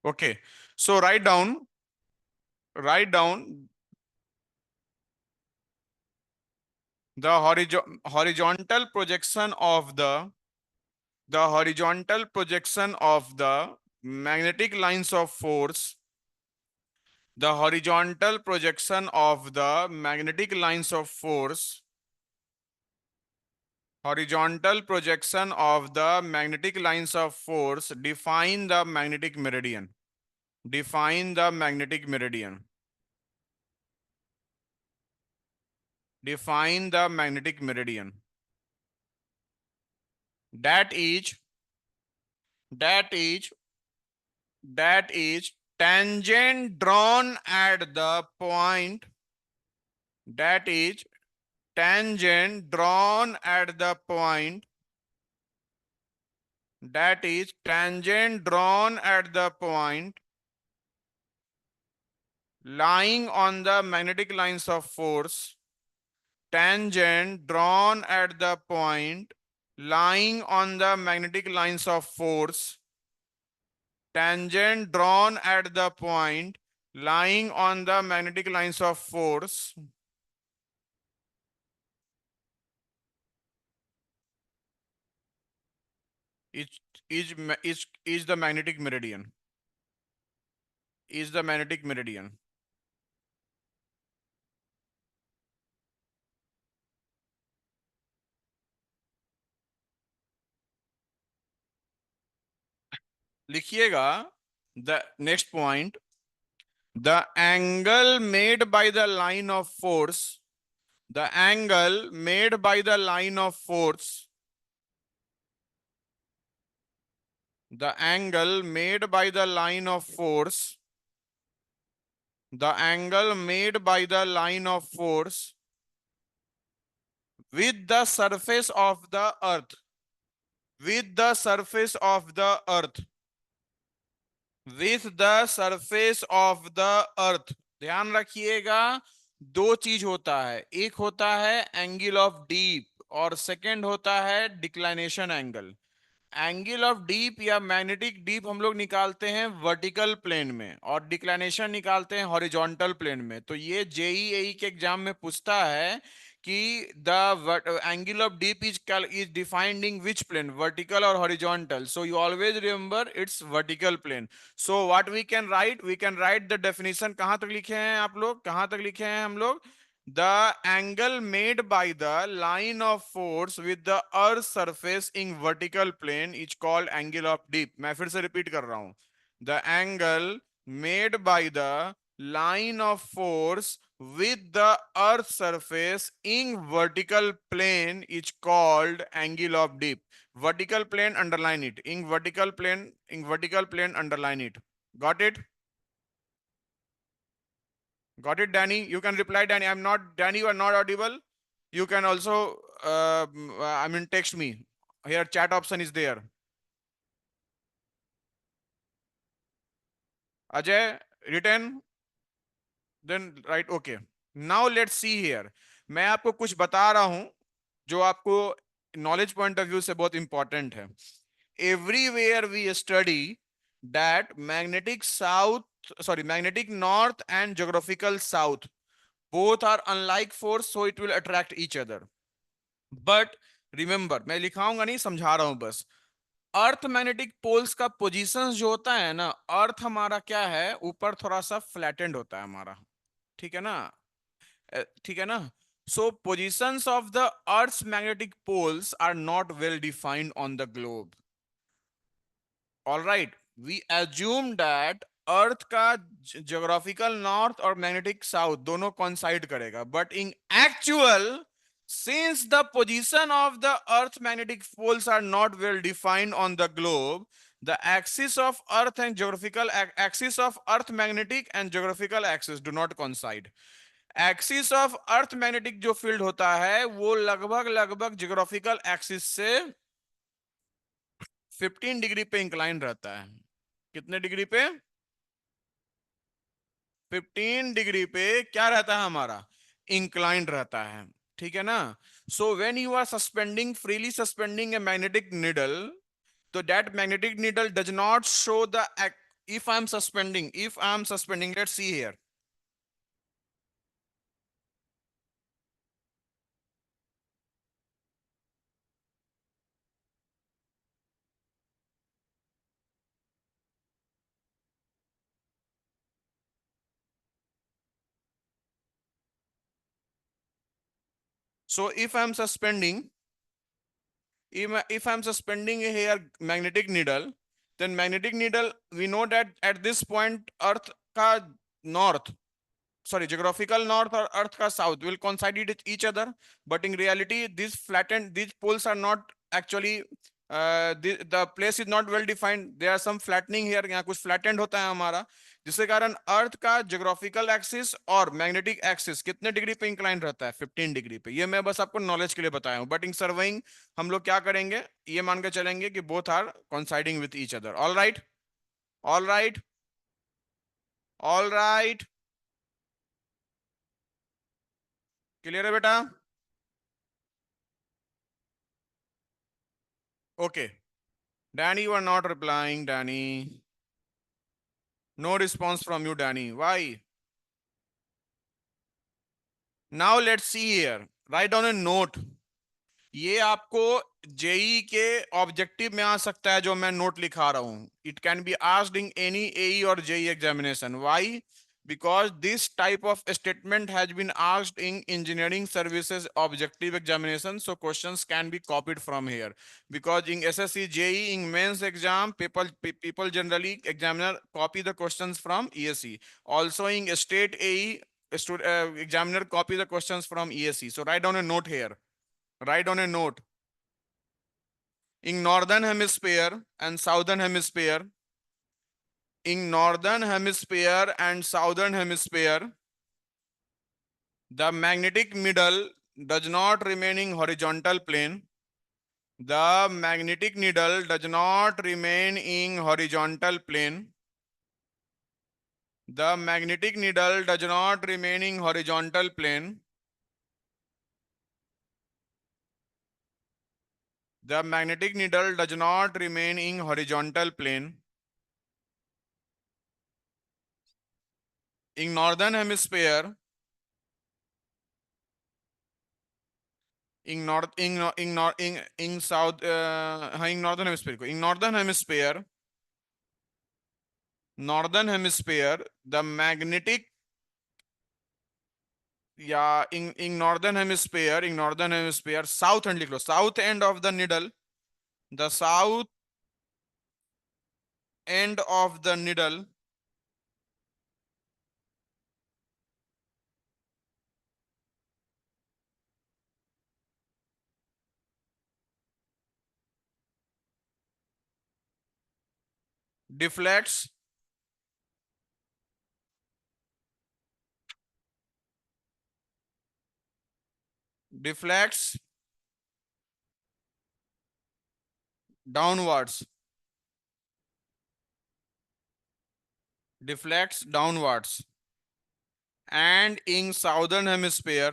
Okay, so write down the horizontal projection of the horizontal projection of the magnetic lines of force, the horizontal projection of the magnetic lines of force, horizontal projection of the magnetic lines of force, define the magnetic meridian. Define the magnetic meridian. Define the magnetic meridian. That is, that is, that is tangent drawn at the point. That is tangent drawn at the point. That is tangent drawn at the point lying on the magnetic lines of force. Tangent drawn at the point lying on the magnetic lines of force. Tangent drawn at the point lying on the magnetic lines of force is is the magnetic meridian. Is the magnetic meridian. लिखिएगा the next point, the angle made by the line of force, the angle made by the line of force, the angle made by the line of force, the angle made by the line of force with the surface of the earth, with the surface of the earth, with the surface of the earth. ध्यान रखिएगा, दो चीज होता है, एक होता है angle of deep और सेकंड होता है declination angle. Angle of deep या मैग्नेटिक डीप हम लोग निकालते हैं वर्टिकल प्लेन में और डिक्लाइनेशन निकालते हैं हॉरिजॉन्टल प्लेन में. तो ये जेईई के एग्जाम में पूछता है कि the angle of dip is defined in which plane, vertical और horizontal. So you always remember it's vertical plane. So what we can write the definition. कहां तक लिखे हैं आप लोग, कहां तक लिखे हैं हम लोग? The angle made by the line of force with the earth surface in vertical plane is called angle of dip. मैं फिर से रिपीट कर रहा हूं. The angle made by the line of force with the earth surface in vertical plane is called angle of dip. Vertical plane, underline it. In vertical plane, underline it. Got it? Got it, Danny? You can reply, Danny. I'm not, Danny, you are not audible. You can also, text me. Here, chat option is there. Ajay, written? Then, right, okay. Now, let's see here. मैं आपको कुछ बता रहा हूं जो आपको knowledge point of view से बहुत इंपॉर्टेंट है. Everywhere we study that magnetic north and geographical south both are unlike force, so it will attract each other. But remember, मैं लिखाऊंगा नहीं, समझा रहा हूं बस. अर्थ मैग्नेटिक पोल्स का पोजीशन जो होता है ना, अर्थ हमारा क्या है, ऊपर थोड़ा सा फ्लैटेंड होता है हमारा. ठीक है ना? ठीक है ना? So positions of the earth's magnetic poles are not well defined on the globe. All right, we assume that अर्थ का ज्योग्राफिकल नॉर्थ और मैग्नेटिक साउथ दोनों कॉन्साइड करेगा, but in actual, since the position of the earth magnetic poles are not well defined on the globe, the axis of earth and geographical axis of earth magnetic and geographical axis do not coincide. Axis of earth magnetic जो field होता है वो लगभग लगभग geographical axis से 15 degree पे incline रहता है. कितने डिग्री पे? 15 डिग्री पे क्या रहता है हमारा? इंक्लाइंड रहता है. ठीक है ना? So when you are suspending, freely suspending a magnetic needle, तो that magnetic needle does not show the if I'm suspending, let's see here. So if I'm suspending here magnetic needle, then magnetic needle, we know that at this point earth ka north, sorry, geographical north or earth ka south will coincide with each other, but in reality these poles are not actually the place is not well defined. There are some flattening here, यहाँ कुछ flattened होता है हमारा, जिसके कारण अर्थ का geographical axis और magnetic axis कितने डिग्री पे इंक्लाइन रहता है, 15 डिग्री पे। ये मैं बस आपको नॉलेज के लिए बताया हूं, बट इन सर्वेइंग हम लोग क्या करेंगे, ये मान के चलेंगे कि both are coinciding with each other. All right, all right, all right, clear है बेटा? Okay, Danny, you are not replying, Danny. No response from you, Danny. Why? Now let's see here. Write down a note. ये आपको JEE के objective में आ सकता है जो मैं नोट लिखा रहा हूं। It can be asked in any AE और JE examination. Why? because this type of statement has been asked in engineering services objective examination, so questions can be copied from here, because in ssc JE in mains exam people generally examiner copy the questions from ESE. Also in state AE examiner copy the questions from ESE. So write down a note here, write on a note. In northern hemisphere and southern hemisphere, in northern hemisphere and southern hemisphere, the magnetic needle does not remain in horizontal plane. The magnetic needle does not remain in horizontal plane. The magnetic needle does not remain in horizontal plane. The magnetic needle does not remain in horizontal plane. In northern hemisphere, in south in northern hemisphere, northern hemisphere the magnetic, yeah, in northern hemisphere south end लिख लो, south end of the needle, the south end of the needle deflects deflects downwards, deflects downwards, and in southern hemisphere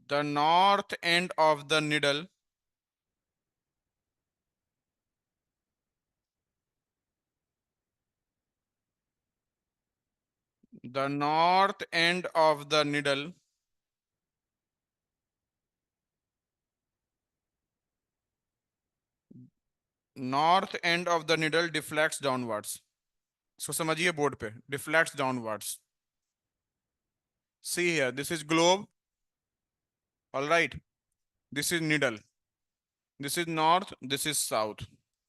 the north end of the needle the north end of the needle north end of the needle deflects downwards. इसको समझिए board पे, deflects downwards. See here, this is globe, all right, this is needle, this is north, this is south,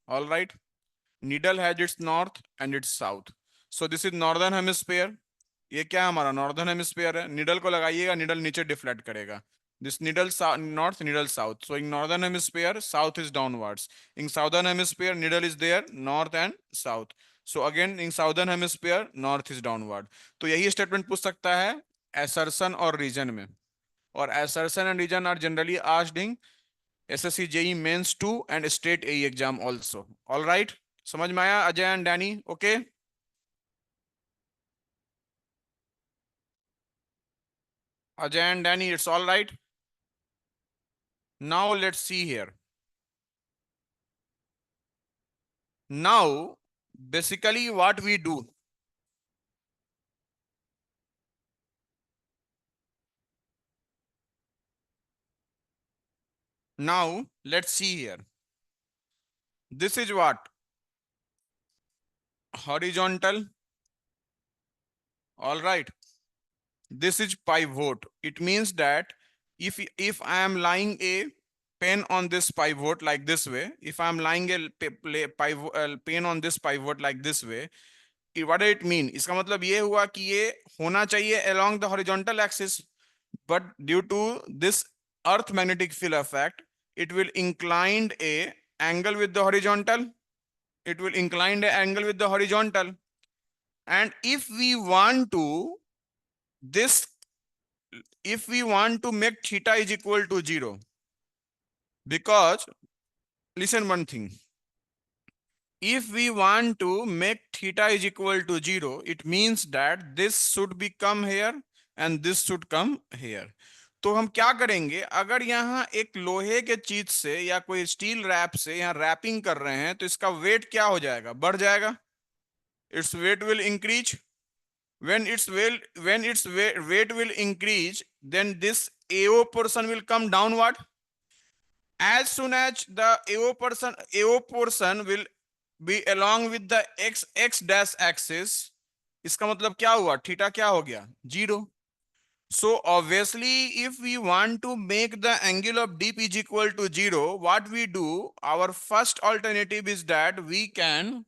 all right. Needle has its north and its south. So this is northern hemisphere. ये क्या है हमारा northern hemisphere है। Needle को लगाइएगा, needle नीचे deflect करेगा। This needle north, needle south. So in northern hemisphere south is downwards, in southern hemisphere needle is there north and south. So again in southern hemisphere north is downward. तो यही statement पूछ सकता है assertion और reason में, और assertion and reason are generally asked in SSC JE mains 2 and state AE exam also. All right, समझ में आया Ajay and Danny? Okay, Ajay and Danny, it's all right. Now let's see here. Now, basically what we do. Now, let's see here. This is what? Horizontal. All right. This is pivot. It means that if I am lying a pen on this pivot like this way, if I am lying a pen on this pivot like this way, what did it mean? इसका मतलब ये हुआ कि ये होना चाहिए along the horizontal axis, but due to this earth magnetic field effect, it will incline a angle with the horizontal. It will incline the angle with the horizontal. And if we want to this if we want to make theta is equal to 0, because listen one thing, if we want to make theta is equal to 0, it means that this should be come here and this should come here. तो हम क्या करेंगे, अगर यहाँ एक लोहे के चीज से या कोई स्टील रैप से यहाँ रैपिंग कर रहे हैं तो इसका वेट क्या हो जाएगा, बढ़ जाएगा. Its weight will increase. When its weight will increase, then this AO portion will come downward. As soon as the AO portion will be along with the x dash axis, इसका मतलब क्या हुआ, theta क्या हो गया, 0. So obviously if we want to make the angle of dip is equal to 0, what we do, our first alternative is that we can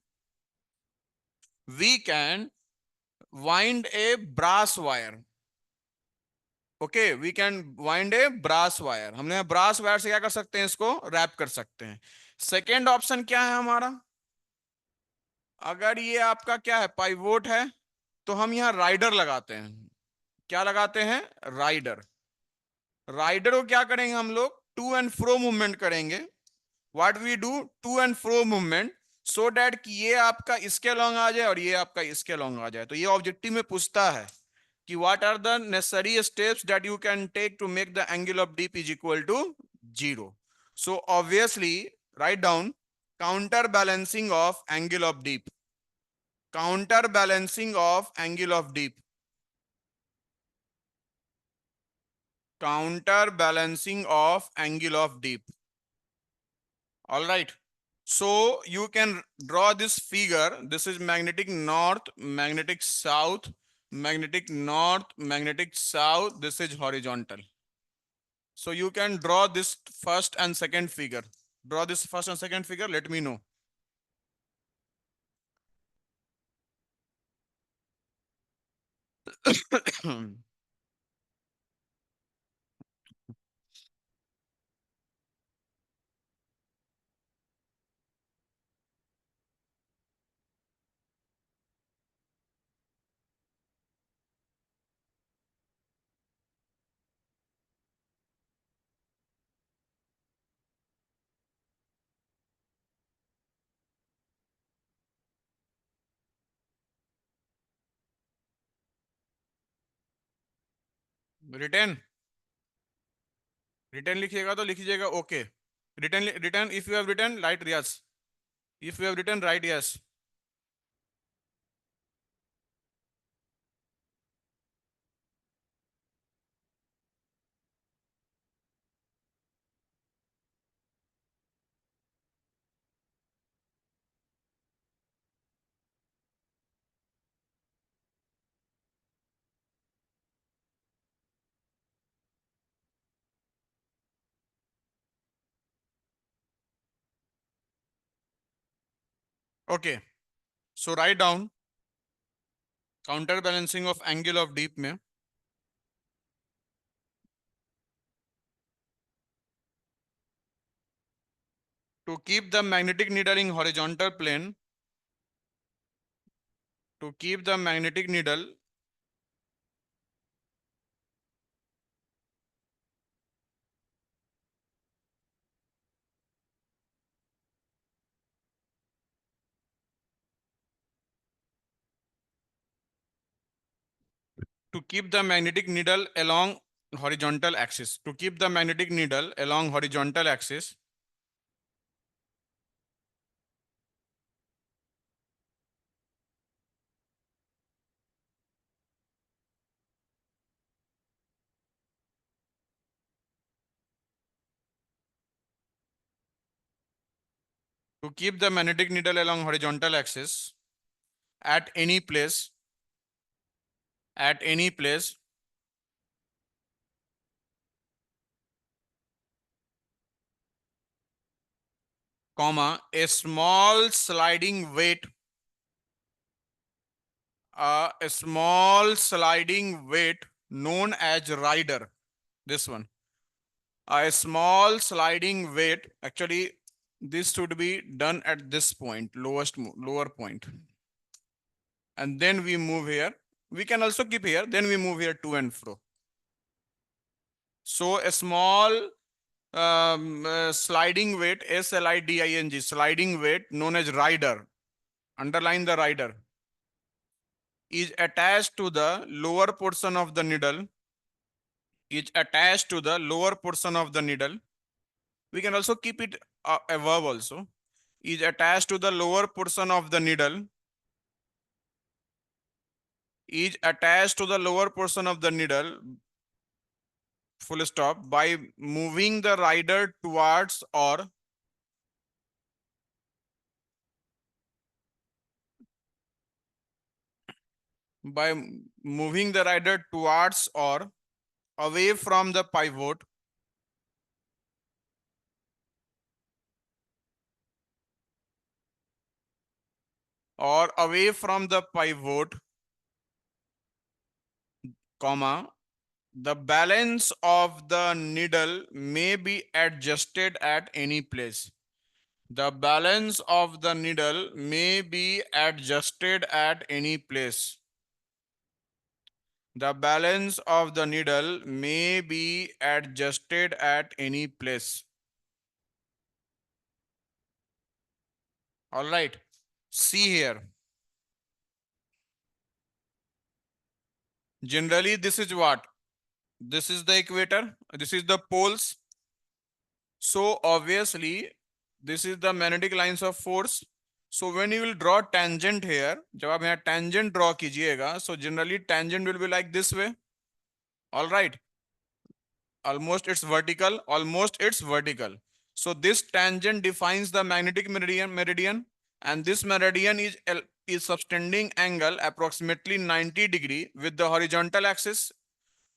wind a brass wire. Okay, we can wind a brass wire. हमने brass wire से क्या कर सकते हैं, इसको rap कर सकते हैं. सेकेंड ऑप्शन क्या है हमारा, अगर ये आपका क्या है, पाइवोट है, तो हम यहाँ राइडर लगाते हैं. क्या लगाते हैं, राइडर. राइडर को क्या करेंगे हम लोग, टू एंड फ्रो मूवमेंट करेंगे. What we do, to and fro movement, so that कि ये आपका इसके लॉन्ग आ जाए और ये आपका इसके लॉन्ग आ जाए. तो ये ऑब्जेक्टिव में पूछता है कि what are the necessary steps that you can take to make the angle of dip is equal to 0. So obviously write down counterbalancing of angle of dip. Counterbalancing of angle of dip. Counterbalancing of angle of dip. All right. So you can draw this figure. This is magnetic north, magnetic south, magnetic north, magnetic south. This is horizontal. So you can draw this first and second figure. Draw this first and second figure. Let me know. Written. Written लिखिएगा तो लिखिएगा okay. Written. If you have written, write yes. If you have written, write yes. Okay. So write down counterbalancing of angle of dip में to keep the magnetic needle in horizontal plane. To keep the magnetic needle to keep the magnetic needle along horizontal axis. To keep the magnetic needle along horizontal axis, to keep the magnetic needle along horizontal axis at any place, at any place, comma, a small sliding weight, a small sliding weight known as rider. This one, a small sliding weight. Actually, this should be done at this point, lower point, and then we move here. We can also keep here. Then we move here to and fro. So a small sliding weight, SLIDING, sliding weight known as rider. Underline the rider. Is attached to the lower portion of the needle. Is attached to the lower portion of the needle. We can also keep it a verb also. Is attached to the lower portion of the needle. Is attached to the lower portion of the needle, full stop, by moving the rider towards or by moving the rider towards or away from the pivot, or away from the pivot, comma, the balance of the needle may be adjusted at any place. The balance of the needle may be adjusted at any place. The balance of the needle may be adjusted at any place. All right. See here. Generally, this is what? This is the equator. This is the poles. So obviously, this is the magnetic lines of force. So when you will draw tangent here, जब आप यहाँ tangent draw कीजिएगा, so generally tangent will be like this way. All right. Almost it's vertical. Almost it's vertical. So this tangent defines the magnetic meridian, and this meridian is subtending angle approximately 90 degree with the horizontal axis.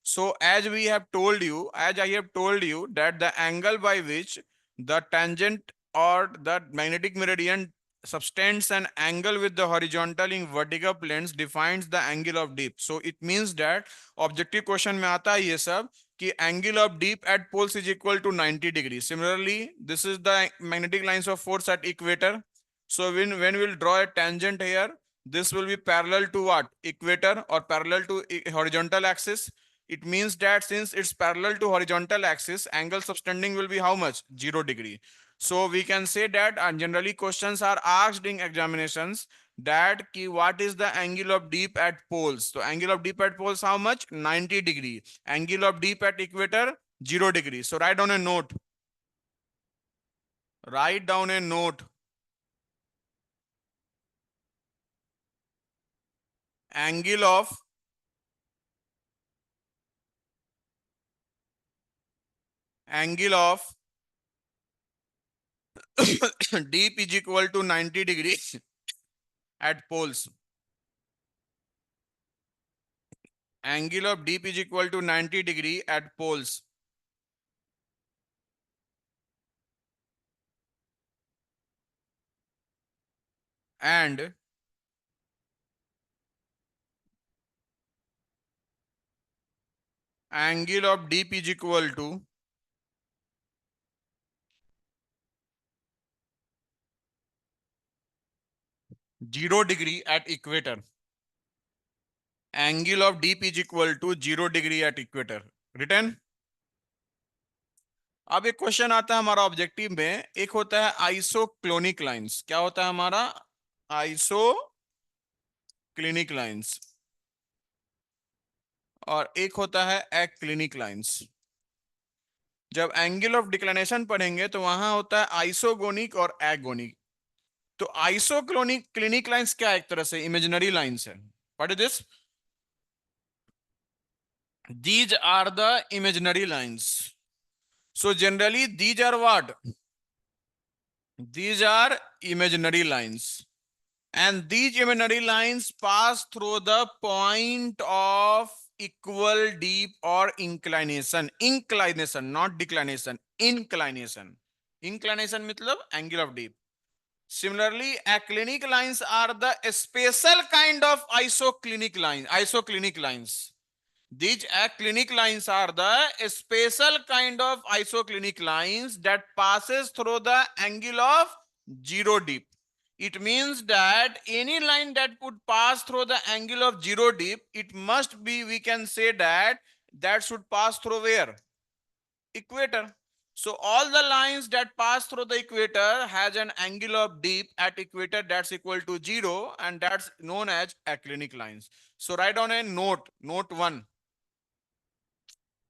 So as we have told you, as I have told you, that the angle by which the tangent or the magnetic meridian subtends an angle with the horizontal in vertical planes defines the angle of dip. So it means that objective question में आता है ये सब कि angle of dip at poles is equal to 90 degrees. Similarly, this is the magnetic lines of force at equator. So when we'll draw a tangent here, this will be parallel to what? Equator, or parallel to horizontal axis. It means that since it's parallel to horizontal axis, angle subtending will be how much? 0 degree. So we can say that generally questions are asked in examinations that what is the angle of dip at poles. So angle of dip at poles how much? 90 degree. Angle of dip at equator 0 degree. So write down a note. Write down a note. Angle of dip is equal to 90 degree at poles. Angle of dip is equal to 90 degree at poles. And angle of dip is equal to 0 degree at equator. Angle of dip is equal to 0 degree at equator. Written? अब एक question आता है हमारा objective में, एक होता है आइसोक्लोनिक lines. क्या होता है हमारा? Isoclinic lines. और एक होता है एक्लिनिक लाइंस। जब एंगल ऑफ डिक्लिनेशन पढ़ेंगे तो वहां होता है आइसोगोनिक और एगोनिक। तो आइसोक्लोनिक क्लिनिक लाइंस क्या है? एक तरह से इमेजिनरी लाइंस है। What is this? These are the imaginary lines. So generally these are what? These are imaginary lines. And these imaginary lines pass through the point of equal deep or inclination. Inclination, not declination. Inclination. Inclination मतलब angle of deep. Similarly, aclinic lines are the special kind of isoclinic lines. Isoclinic lines. These aclinic lines are the special kind of isoclinic lines that passes through the angle of zero dip. It means that any line that would pass through the angle of zero dip, it must be, we can say that should pass through where? Equator. So all the lines that pass through the equator has an angle of dip at equator that's equal to zero, and that's known as aclinic lines. So write down a note, note 1.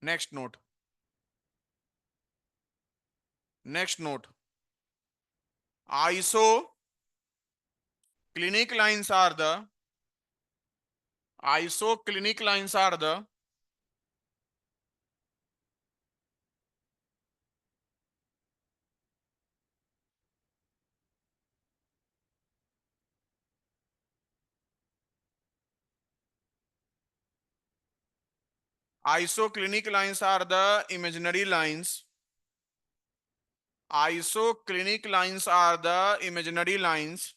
Next note. Next note. Isoclinic lines are the isoclinic lines are the isoclinic lines are the imaginary lines. Isoclinic lines are the imaginary lines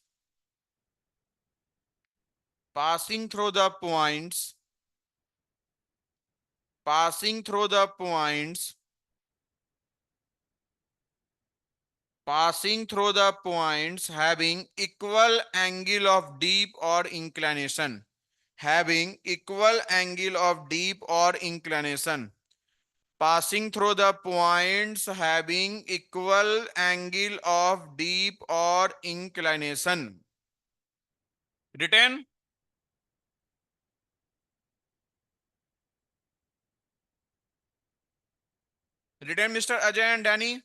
passing through the points passing through the points passing through the points having equal angle of dip or inclination, having equal angle of dip or inclination, passing through the points having equal angle of dip or inclination. Written? Written, Mr. Ajay and Danny?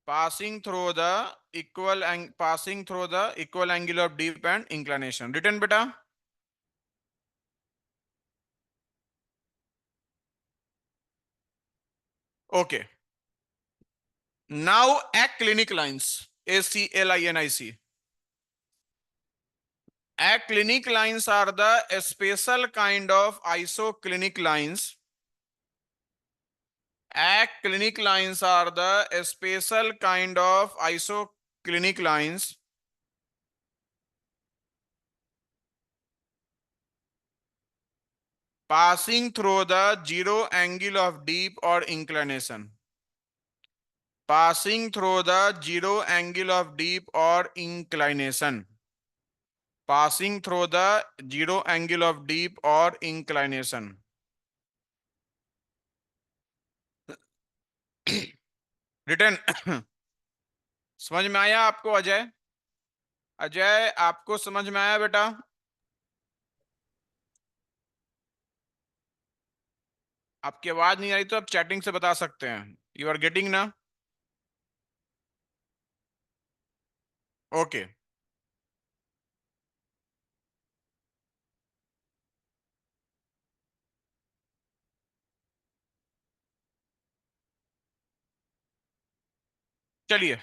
Passing through the equal angle of dip and inclination. Written, beta? Okay. Now aclinic lines. ACLINIC. Aclinic lines are the special kind of isoclinic lines. Aclinic lines are the special kind of isoclinic lines passing through the zero angle of dip or inclination. Passing through the zero angle of dip or inclination. Passing through the zero angle of dip or inclination. Written. समझ में आया आपको अजय? अजय आपको समझ में आया बेटा? आपकी आवाज नहीं आई तो आप चैटिंग से बता सकते हैं। यू आर गेटिंग ना? ओके। चलिए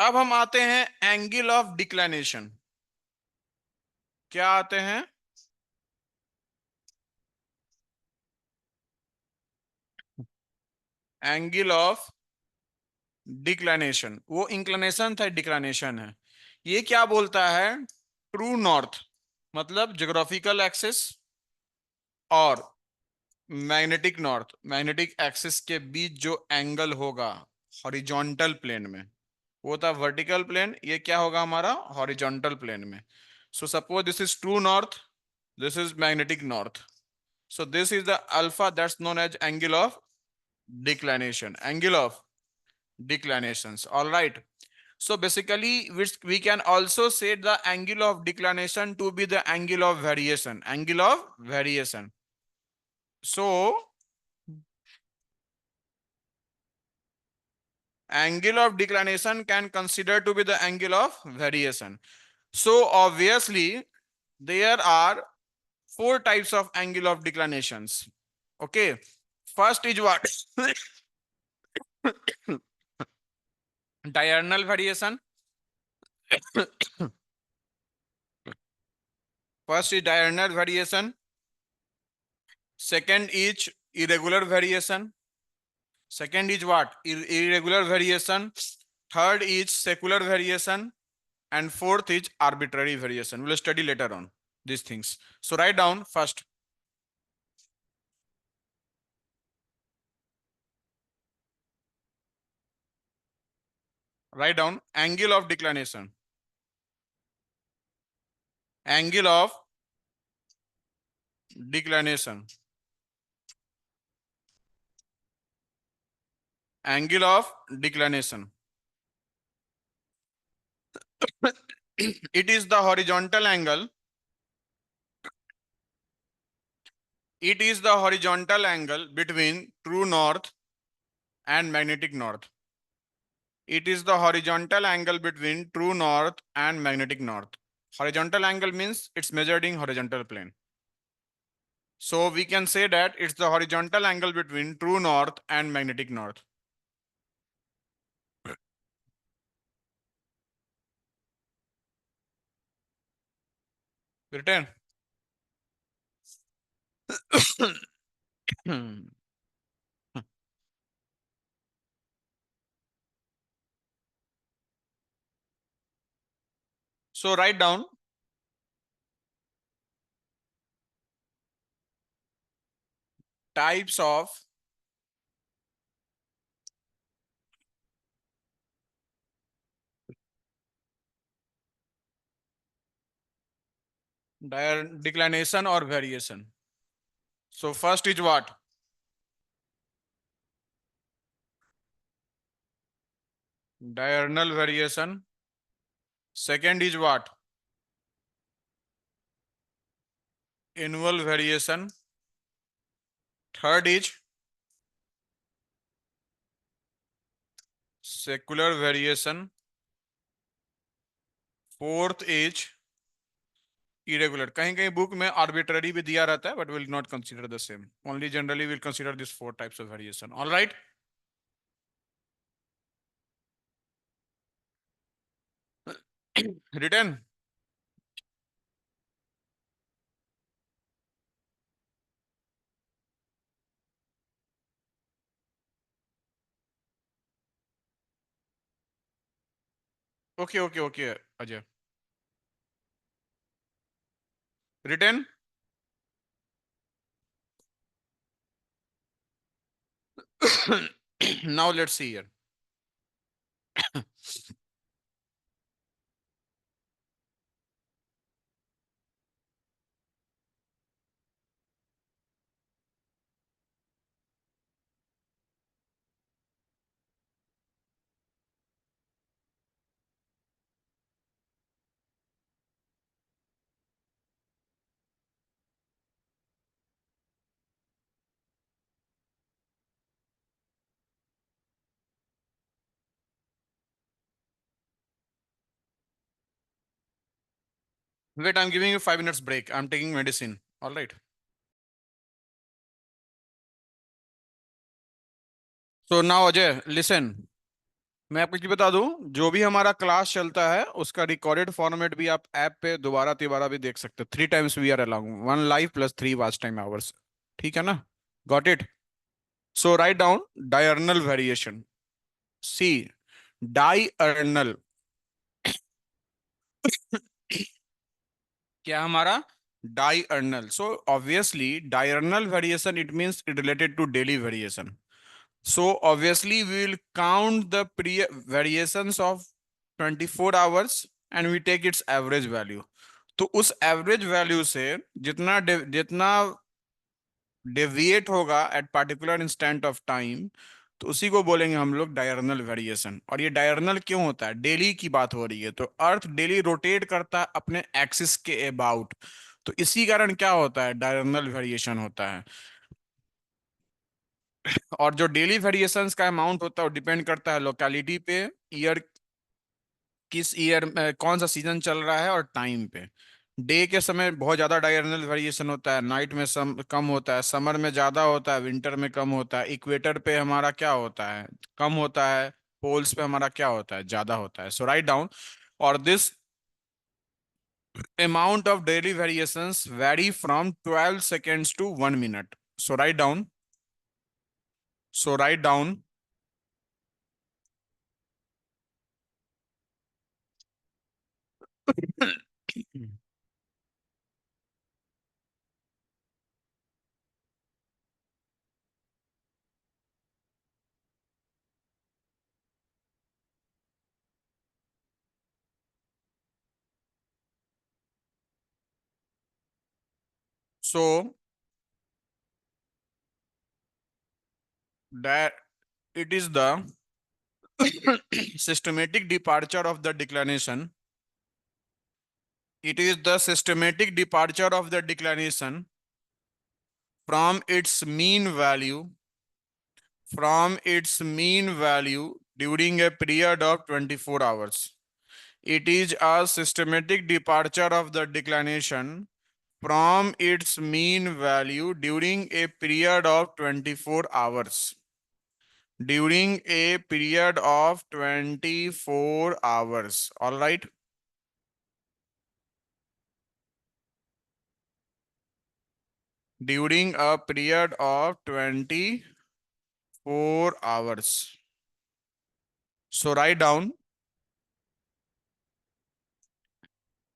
अब हम आते हैं एंगल ऑफ डिक्लाइनेशन। क्या आते हैं? Angle of declination. वो इंक्लिनेशन था, डिक्लाइनेशन है। ये क्या बोलता है? ट्रू नॉर्थ मतलब ज्योग्राफिकल एक्सिस और मैग्नेटिक नॉर्थ, मैग्नेटिक एक्सिस के बीच जो एंगल होगा हॉरिजॉन्टल प्लेन में, वो था वर्टिकल प्लेन। ये क्या होगा हमारा? हॉरिजॉन्टल प्लेन में। So suppose this is true north, this is magnetic north, so this is the alpha, that's known as angle of declination, angle of declinations. All right, So basically, we can also say the angle of declination to be the angle of variation. Angle of variation. So angle of declination can consider to be the angle of variation. So obviously, there are four types of angle of declinations. Okay. First is what? Diurnal variation. First is diurnal variation. Second is irregular variation. Second is what? Irregular variation. Third is secular variation. And fourth is arbitrary variation. We'll study later on these things. So write down first. Write down angle of declination. Angle of declination. Angle of declination. It is the horizontal angle. It is the horizontal angle between true north and magnetic north. It is the horizontal angle between true north and magnetic north. Horizontal angle means it's measured in horizontal plane. So we can say that it's the horizontal angle between true north and magnetic north. Written. So write down types of declination or variation. So first is what? Diurnal variation. Second is what? Annual variation. Third is secular variation. Fourth is irregular. कहीं कहीं book में arbitrary भी दिया रहता है, but will not consider the same. Only generally we'll consider these four types of variation. All right. Written. Okay, Ajay. Written. Now let's see here. Wait, I'm giving you 5 minutes break. I'm taking medicine. All right. So now Ajay, listen. मैं आपको क्या बता दूं, जो भी हमारा class चलता है उसका रिकॉर्डेड फॉर्मेट भी आप ऐप पे दोबारा तिबारा भी देख सकते हो. 3 times we are allowing 1 live plus 3 watch time hours. ठीक है ना? Got it? So write down diurnal variation. See diurnal. क्या हमारा diurnal? So obviously diurnal variation it means it related to daily variation. So obviously we will count the variations of 24 hours and we take its average value. तो उस average value से जितना deviate होगा at particular instant of time, तो उसी को बोलेंगे हम लोग डायरनल वेरिएशन। और ये डायरनल क्यों होता है? डेली की बात हो रही है, तो अर्थ डेली रोटेट करता है अपने एक्सिस के अबाउट, तो इसी कारण क्या होता है, डायरनल वेरिएशन होता है। और जो डेली वेरिएशंस का अमाउंट होता है वो डिपेंड करता है लोकेलिटी पे, ईयर, किस ईयर में कौन सा सीजन चल रहा है, और टाइम पे। डे के समय बहुत ज्यादा डायरनल वेरिएशन होता है, नाइट में कम होता है, समर में ज्यादा होता है, विंटर में कम होता है, इक्वेटर पे हमारा क्या होता है, कम होता है, पोल्स पे हमारा क्या होता है, ज्यादा होता है। सो राइट डाउन, और this amount of daily variations vary from 12 seconds to 1 minute. So write down. So write down. So that it is the systematic departure of the declination. It is the systematic departure of the declination from its mean value, from its mean value during a period of 24 hours. It is a systematic departure of the declination from its mean value during a period of 24 hours. During a period of 24 hours. All right. During a period of 24 hours. So write down.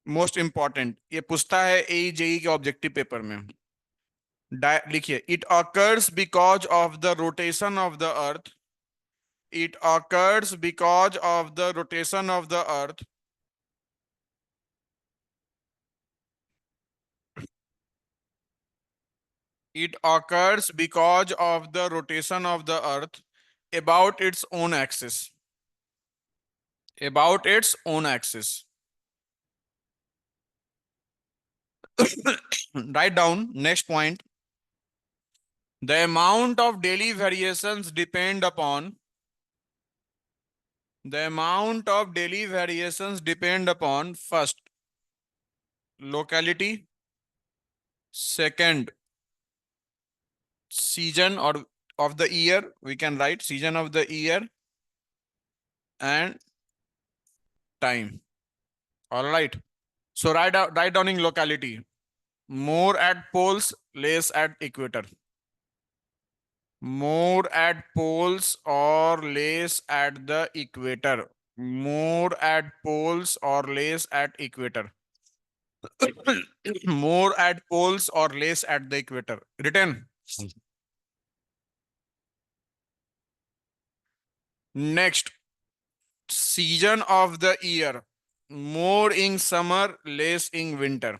Most important, ये पूछता है AEJE के objective paper में। लिखिए, it occurs because of the rotation of the earth, it occurs because of the rotation of the earth. It occurs because of the rotation of the earth about its own axis, about its own axis. Write down next point. The amount of daily variations depend upon, the amount of daily variations depend upon, first, locality, second, season or of the year, we can write season of the year, and time. All right. So write down in locality. More at poles, less at equator. More at poles or less at the equator. More at poles or less at equator. More at poles or less at the equator. Written. Next, season of the year. More in summer, less in winter.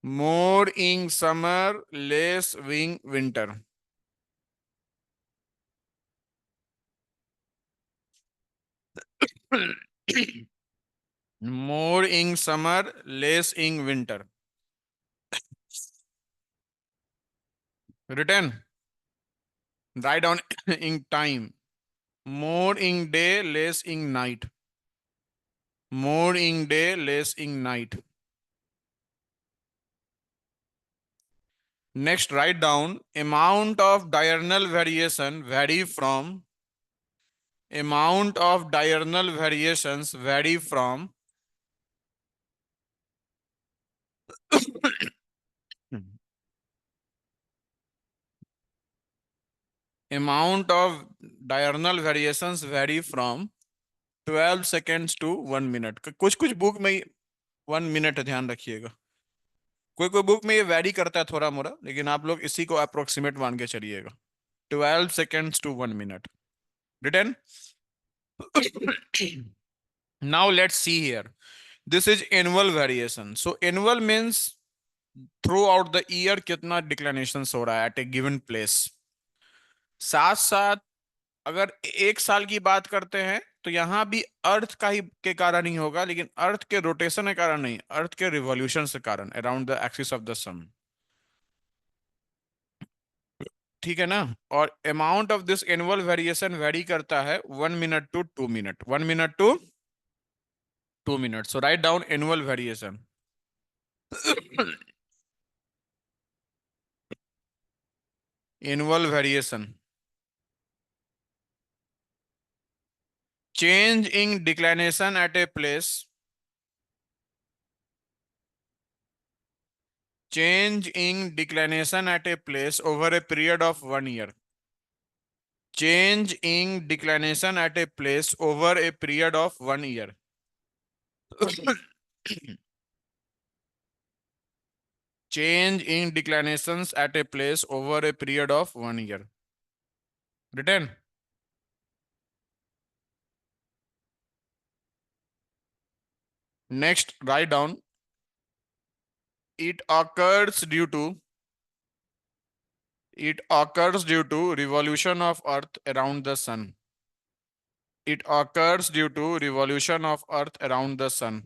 More in summer, less in winter. More in summer, less in winter. Written. Write down in time. More in day, less in night. More in day, less in night. Next, write down amount of diurnal variation vary from, amount of diurnal variations vary from amount of diurnal variations vary from 12 seconds to 1 minute. कुछ कुछ book में 1 minute है, ध्यान रखिएगा। कोई कोई book में ये वैरी करता है थोड़ा मोड़ा, लेकिन आप लोग इसी को अप्रोक्सीमेट मान के चलिएगा। 12 seconds to 1 minute. Written. Now let's see here. This is annual variation. So annual means throughout the year कितना declinations हो रहा है at a given place. साथ साथ अगर 1 साल की बात करते हैं तो यहाँ भी अर्थ का ही के कारण ही होगा, लेकिन अर्थ के रोटेशन के कारण नहीं, अर्थ के रिवॉल्यूशन से कारण around the axis of the sun. ठीक है ना। और amount of this annual variation vary करता है 1 minute to 2 minute, 1 minute to 2 minute. So write down annual variation. Annual variation, change in declination at a place, change in declination at a place over a period of 1 year, change in declination at a place over a period of 1 year. Change in declinations at a place over a period of 1 year. Written. Next, write down. It occurs due to, it occurs due to revolution of Earth around the sun. It occurs due to revolution of Earth around the sun.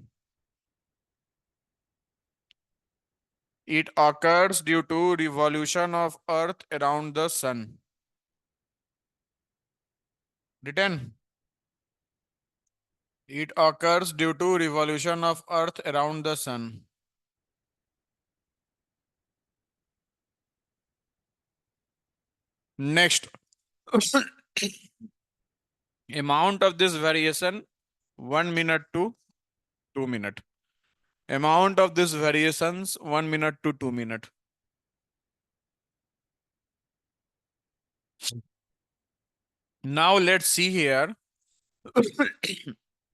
It occurs due to revolution of Earth around the sun. Written. It occurs due to revolution of Earth around the sun. Next. Amount of this variation 1 minute to 2 minute. Amount of this variations 1 minute to 2 minute. Now let's see here.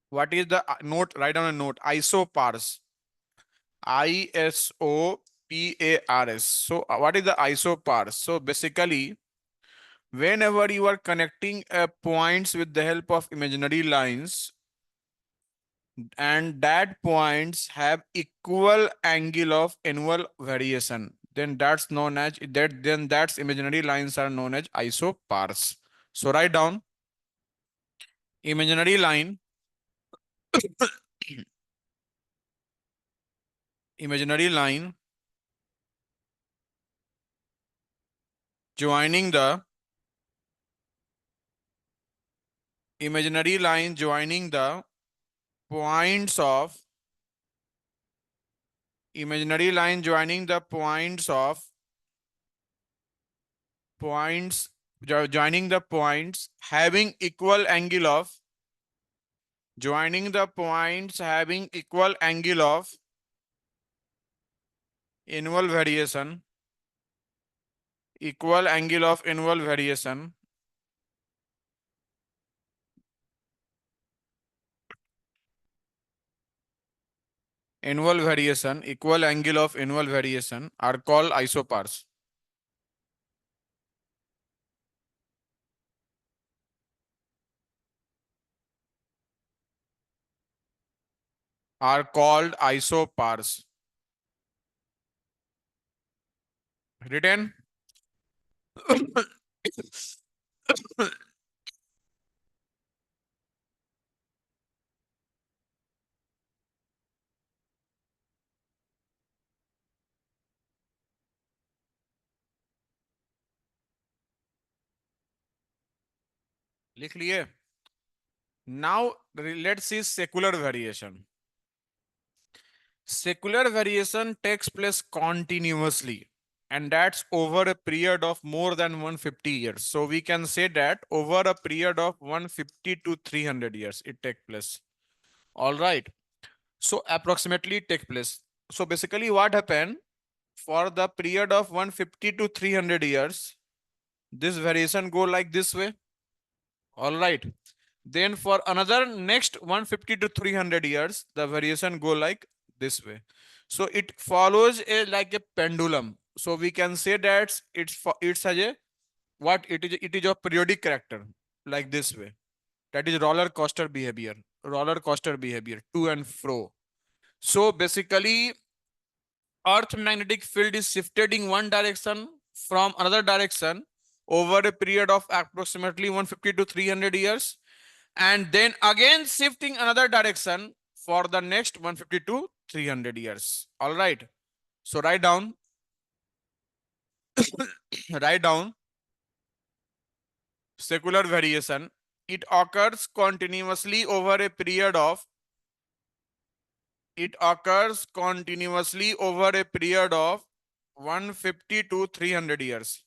What is the note? Write down a note. Isopars. ISOPARS. So what is the isopars? So basically, whenever you are connecting points with the help of imaginary lines, and that points have equal angle of annual variation, then that's known as that. Then that's imaginary lines are known as isopars. So write down imaginary line. Imaginary line joining the imaginary line joining the points of imaginary line joining the points of points joining the points having equal angle of joining the points having equal angle of annual variation, equal angle of annual variation, annual variation, equal angle of annual variation are called isopars. Are called isopars. Written. लिख लिए। Now let's see secular variation. Secular variation takes place continuously, and that's over a period of more than 150 years. So we can say that over a period of 150 to 300 years it takes place. All right. So approximately take place. So basically what happened for the period of 150 to 300 years, this variation go like this way. All right. Then for another next 150 to 300 years, the variation go like this way. So it follows a like a pendulum. So we can say that it's has a what it is of periodic character like this way. That is roller coaster behavior. Roller coaster behavior to and fro. So basically, Earth magnetic field is shifted in one direction from another direction over a period of approximately 150 to 300 years, and then again shifting another direction for the next 150 to 300 years. All right. So write down, write down secular variation. It occurs continuously over a period of, it occurs continuously over a period of 150 to 300 years.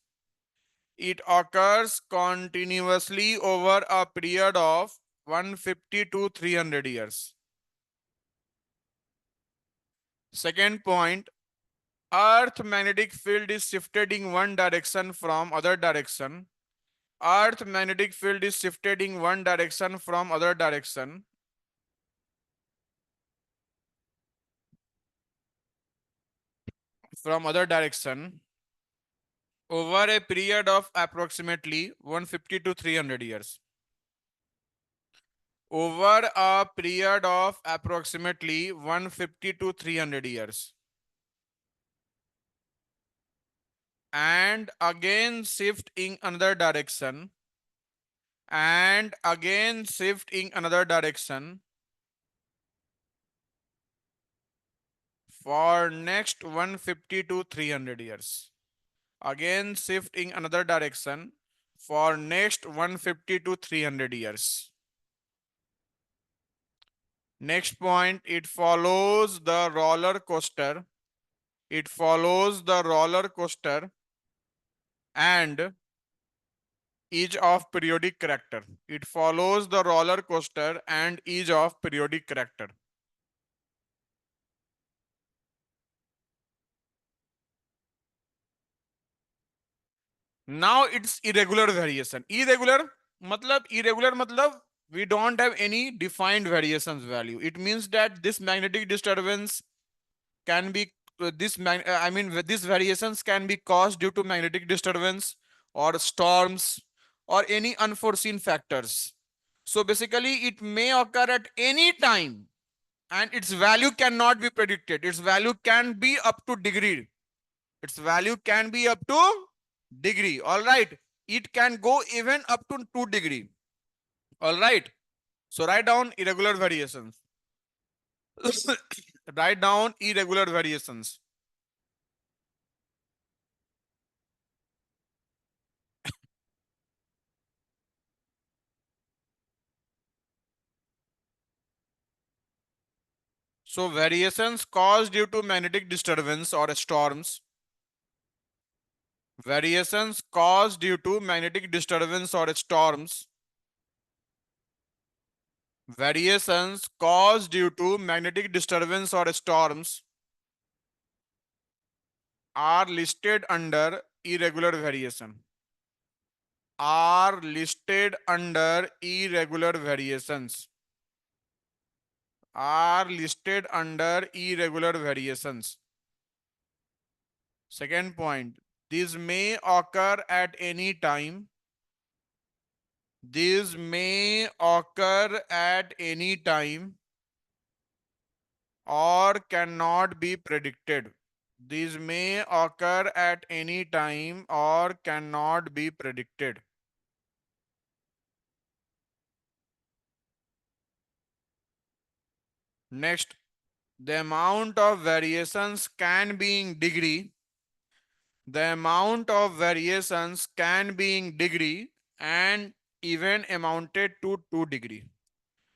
It occurs continuously over a period of 150 to 300 years. Second point, Earth magnetic field is shifted in one direction from other direction. Earth magnetic field is shifted in one direction from other direction. From other direction over a period of approximately 150 to 300 years. Over a period of approximately 150 to 300 years. And again shift in another direction. And again shift in another direction for next 150 to 300 years. Again shift in another direction for next 150 to 300 years. Next point, it follows the roller coaster. It follows the roller coaster and is of periodic character. It follows the roller coaster and is of periodic character. Now it's irregular variation. Irregular matlab we don't have any defined variations value. It means that this magnetic disturbance can be these variations can be caused due to magnetic disturbance or storms or any unforeseen factors. So basically it may occur at any time and its value cannot be predicted. Its value can be up to degree. Its value can be up to degree. All right. It can go even up to 2 degree. All right. So write down irregular variations. Write down irregular variations. So variations caused due to magnetic disturbance or storms. Variations caused due to magnetic disturbance or storms. Variations caused due to magnetic disturbance or storms are listed under irregular variation. Are listed under irregular variations. Are listed under irregular variations. Second point, these may occur at any time. These may occur at any time or cannot be predicted. These may occur at any time or cannot be predicted. Next, the amount of variations can be in degree. The amount of variations can be in degree and even amounted to 2 degree.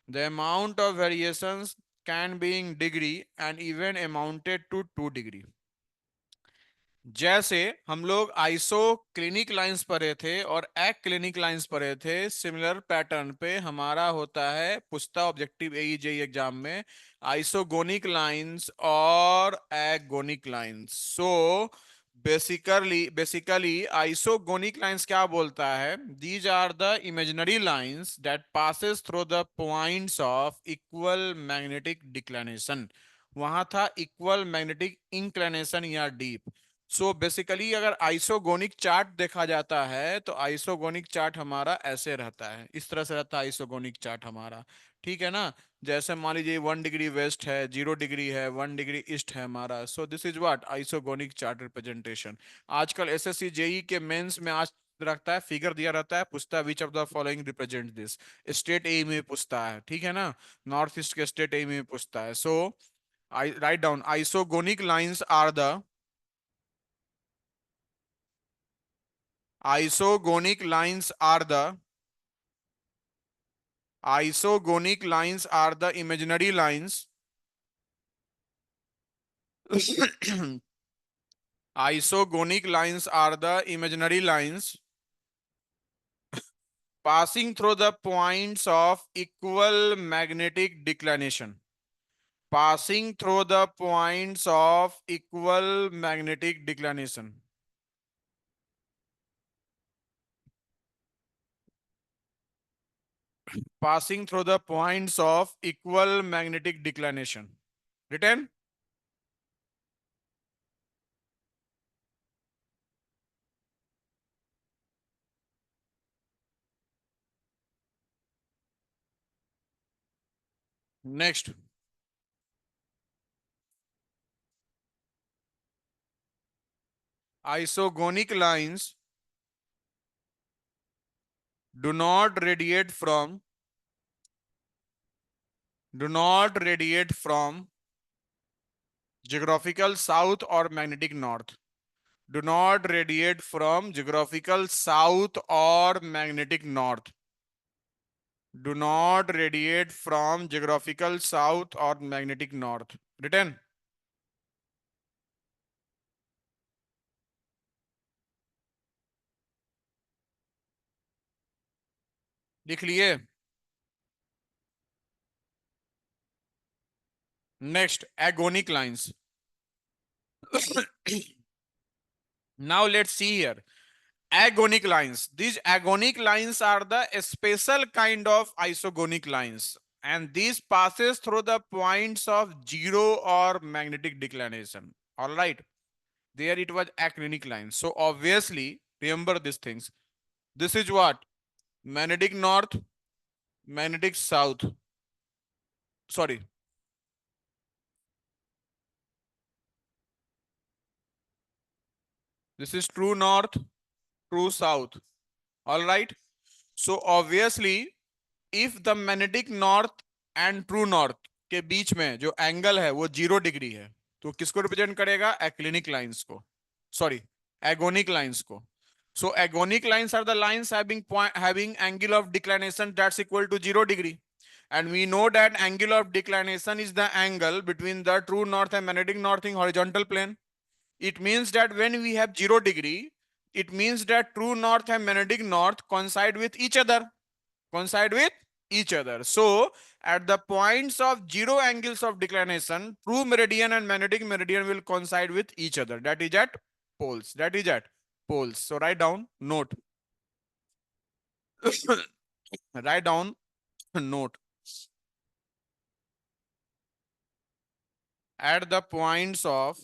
The amount of variations can be in degree and even amounted to 2 degree. जैसे हम लोग iso clinic lines पढ़े थे और एक clinic lines पढ़े थे, similar pattern पे हमारा होता है पुस्ता ऑब्जेक्टिव एई जेई एग्जाम में आइसोगोनिक लाइंस और agonic lines. So basically isogonic lines क्या बोलता है? These are the imaginary lines that passes through the points of equal magnetic declination. वहां था इक्वल मैग्नेटिक इंक्लिनेशन या डीप. सो बेसिकली अगर isogonic chart देखा जाता है तो आइसोगोनिक चार्ट हमारा ऐसे रहता है, इस तरह से रहता है आइसोगोनिक चार्ट हमारा. ठीक है ना? जैसे मान लीजिए 1 डिग्री वेस्ट है, 0 डिग्री है, 1 डिग्री ईस्ट है हमारा. So this is what isogonic chart representation. आजकल एसएससी जेई के मेंस में आज रखता है, फिगर दिया रहता है, पूछता है which of the following represent this. State A में पूछता है, ठीक है ना, नॉर्थ ईस्ट के स्टेट ए में पूछता है। So I write down, isogonic lines are the isogonic lines are the isogonic lines are the imaginary lines isogonic lines are the imaginary lines passing through the points of equal magnetic declination, passing through the points of equal magnetic declination, passing through the points of equal magnetic declination, written. Next, isogonic lines do not radiate from do not radiate from geographical south or magnetic north. Do not radiate from geographical south or magnetic north. Do not radiate from geographical south or magnetic north. Written. लिख लिए. Next, agonic lines. Now let's see here. Agonic lines. These agonic lines are the special kind of isogonic lines, and these passes through the points of zero or magnetic declination. All right. There it was actinic line. So obviously, remember these things. This is what? Magnetic north, magnetic south. Sorry. This is true north, true south. All right. So obviously, if the magnetic north and true north के बीच में जो angle है वो 0 degree है, तो किसको represent करेगा? एक्लिनिक lines को, सॉरी, एगोनिक लाइंस को. So agonic lines are the lines having angle of declination that's equal to 0 degree. And we know that angle of declination is the angle between the true north and magnetic north in horizontal plane. It means that when we have 0 degree, it means that true north and magnetic north coincide with each other. Coincide with each other. So at the points of 0 angles of declination, true meridian and magnetic meridian will coincide with each other. That is at poles. That is at poles. So write down, note. Write down, note. At the points of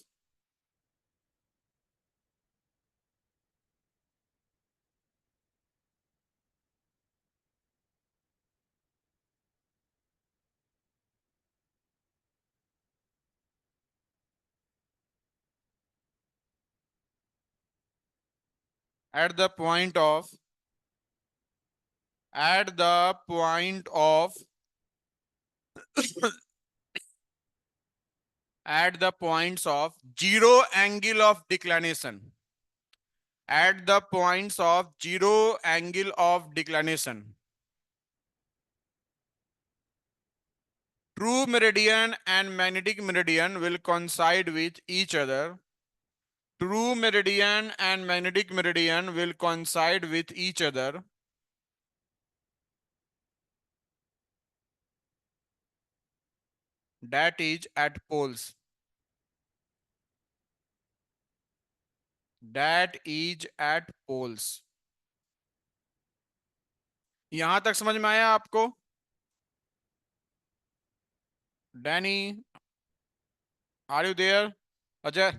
at the point of at the point of at the points of 0 angle of declination, at the points of 0 angle of declination, true meridian and magnetic meridian will coincide with each other. True meridian and magnetic meridian will coincide with each other. That is at poles. That is at poles. यहां तक समझ में आया आपको? Danny, are you there? Ajay,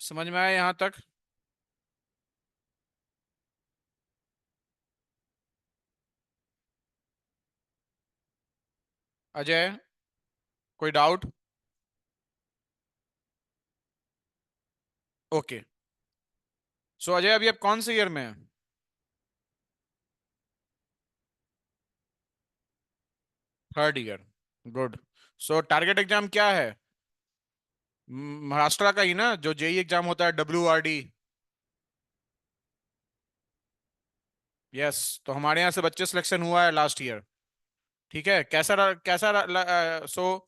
समझ में आया यहां तक? अजय, कोई डाउट? ओके. सो अजय अभी आप कौन से ईयर में है? Third year. गुड। सो टारगेट एग्जाम क्या है? महाराष्ट्र का ही ना, जो जेई एग्जाम होता है, WRD। यस। तो हमारे यहाँ से बच्चे सिलेक्शन हुआ है लास्ट ईयर। ठीक है, कैसा सो